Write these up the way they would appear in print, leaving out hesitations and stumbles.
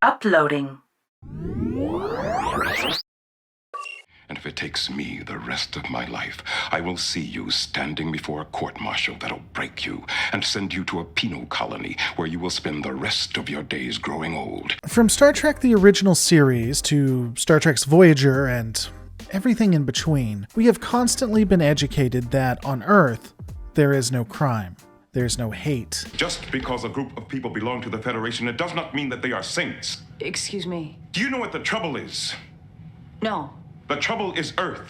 Uploading. And if it takes me the rest of my life, I will see you standing before a court-martial that'll break you and send you to a penal colony where you will spend the rest of your days growing old. From Star Trek the original series to Star Trek's Voyager and everything in between, we have constantly been educated that on Earth, there is no crime. There's no hate. Just because a group of people belong to the Federation, it does not mean that they are saints. Excuse me. Do you know what the trouble is? No. The trouble is Earth.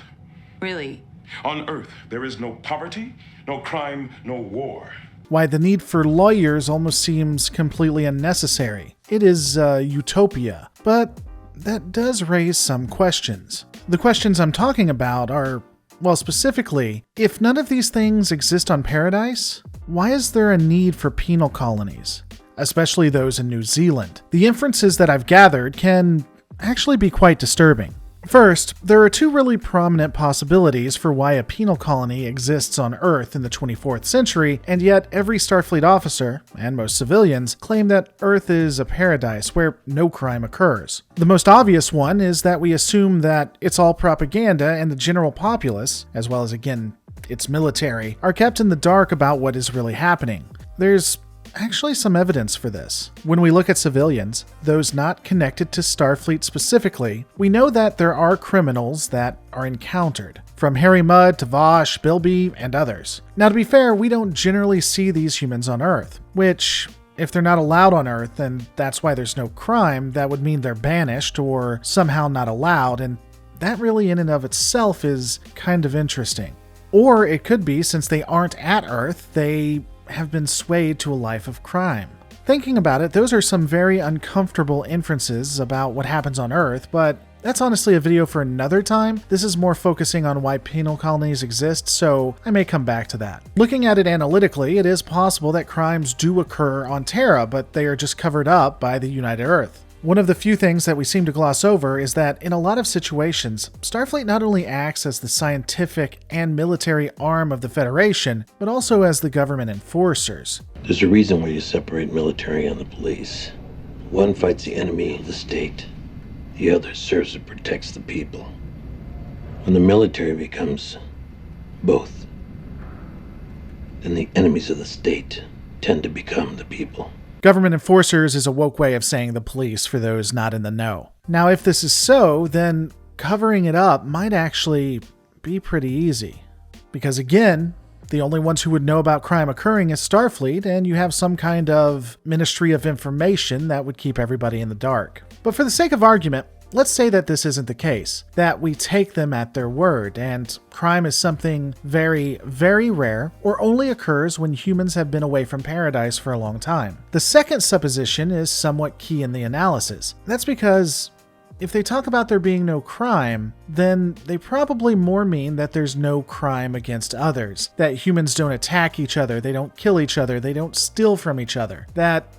Really? On Earth, there is no poverty, no crime, no war. Why the need for lawyers almost seems completely unnecessary. It is utopia, but that does raise some questions. The questions I'm talking about are, well, specifically, if none of these things exist on Paradise, why is there a need for penal colonies, especially those in New Zealand? The inferences that I've gathered can actually be quite disturbing. First, there are two really prominent possibilities for why a penal colony exists on Earth in the 24th century, and yet every Starfleet officer, and most civilians, claim that Earth is a paradise where no crime occurs. The most obvious one is that we assume that it's all propaganda and the general populace, as well as, again, its military, are kept in the dark about what is really happening. There's actually some evidence for this. When we look at civilians, those not connected to Starfleet specifically, we know that there are criminals that are encountered, from Harry Mudd to Vosh, Bilby, and others. Now, to be fair, we don't generally see these humans on Earth, which, if they're not allowed on Earth and that's why there's no crime, that would mean they're banished or somehow not allowed, and that really in and of itself is kind of interesting. Or it could be, since they aren't at Earth, they have been swayed to a life of crime. Thinking about it, those are some very uncomfortable inferences about what happens on Earth, but that's honestly a video for another time. This is more focusing on why penal colonies exist, so I may come back to that. Looking at it analytically, it is possible that crimes do occur on Terra, but they are just covered up by the United Earth. One of the few things that we seem to gloss over is that in a lot of situations, Starfleet not only acts as the scientific and military arm of the Federation, but also as the government enforcers. There's a reason why you separate military and the police. One fights the enemy of the state. The other serves and protects the people. When the military becomes both, then the enemies of the state tend to become the people. Government enforcers is a woke way of saying the police for those not in the know. Now, if this is so, then covering it up might actually be pretty easy. Because again, the only ones who would know about crime occurring is Starfleet, and you have some kind of Ministry of Information that would keep everybody in the dark. But for the sake of argument, let's say that this isn't the case, that we take them at their word, and crime is something very, very rare, or only occurs when humans have been away from Paradise for a long time. The second supposition is somewhat key in the analysis. That's because if they talk about there being no crime, then they probably more mean that there's no crime against others, that humans don't attack each other, they don't kill each other, they don't steal from each other, that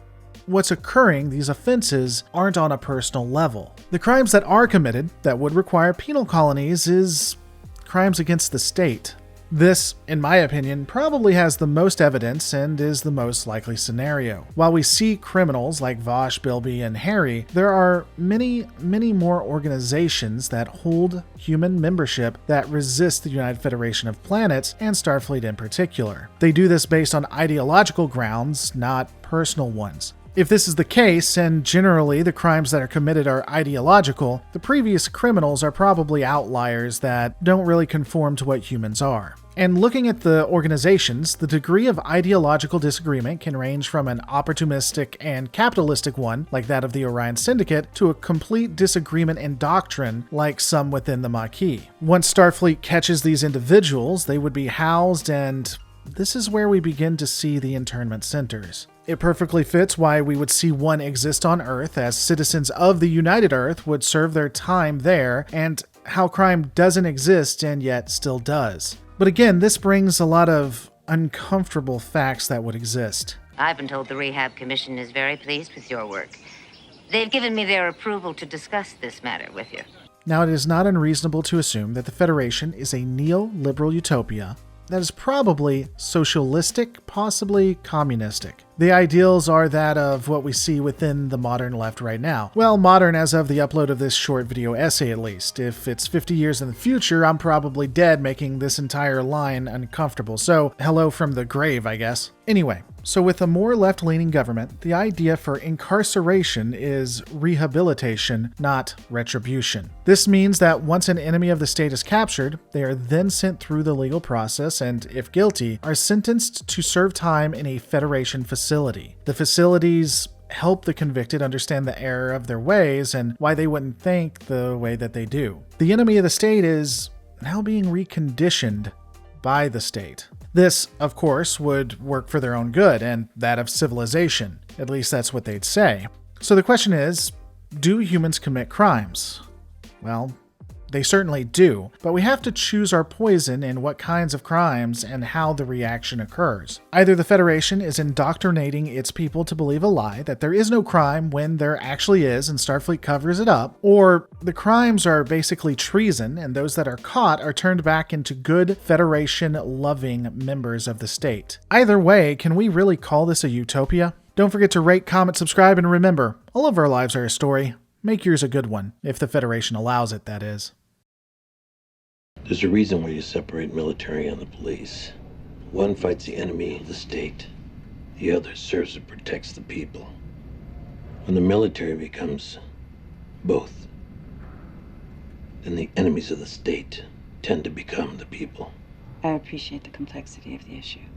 what's occurring, these offenses, aren't on a personal level. The crimes that are committed that would require penal colonies is crimes against the state. This, in my opinion, probably has the most evidence and is the most likely scenario. While we see criminals like Vosh, Bilby, and Harry, there are many, many more organizations that hold human membership that resist the United Federation of Planets and Starfleet in particular. They do this based on ideological grounds, not personal ones. If this is the case, and generally the crimes that are committed are ideological, the previous criminals are probably outliers that don't really conform to what humans are. And looking at the organizations, the degree of ideological disagreement can range from an opportunistic and capitalistic one, like that of the Orion Syndicate, to a complete disagreement in doctrine, like some within the Maquis. Once Starfleet catches these individuals, they would be housed, and this is where we begin to see the internment centers. It perfectly fits why we would see one exist on Earth, as citizens of the United Earth would serve their time there, and how crime doesn't exist and yet still does. But again, this brings a lot of uncomfortable facts that would exist. I've been told the Rehab Commission is very pleased with your work. They've given me their approval to discuss this matter with you. Now, it is not unreasonable to assume that the Federation is a neoliberal utopia that is probably socialistic, possibly communistic. The ideals are that of what we see within the modern left right now. Well, modern as of the upload of this short video essay at least. If it's 50 years in the future, I'm probably dead, making this entire line uncomfortable. So, hello from the grave, I guess. Anyway, so with a more left-leaning government, the idea for incarceration is rehabilitation, not retribution. This means that once an enemy of the state is captured, they are then sent through the legal process and, if guilty, are sentenced to serve time in a Federation facility. The facilities help the convicted understand the error of their ways and why they wouldn't think the way that they do. The enemy of the state is now being reconditioned by the state. This, of course, would work for their own good and that of civilization. At least that's what they'd say. So the question is, do humans commit crimes? Well, they certainly do, but we have to choose our poison in what kinds of crimes and how the reaction occurs. Either the Federation is indoctrinating its people to believe a lie that there is no crime when there actually is and Starfleet covers it up, or the crimes are basically treason and those that are caught are turned back into good Federation-loving members of the state. Either way, can we really call this a utopia? Don't forget to rate, comment, subscribe, and remember, all of our lives are a story. Make yours a good one, if the Federation allows it, that is. There's a reason why you separate military and the police. One fights the enemy of the state. The other serves and protects the people. When the military becomes both, then the enemies of the state tend to become the people. I appreciate the complexity of the issue.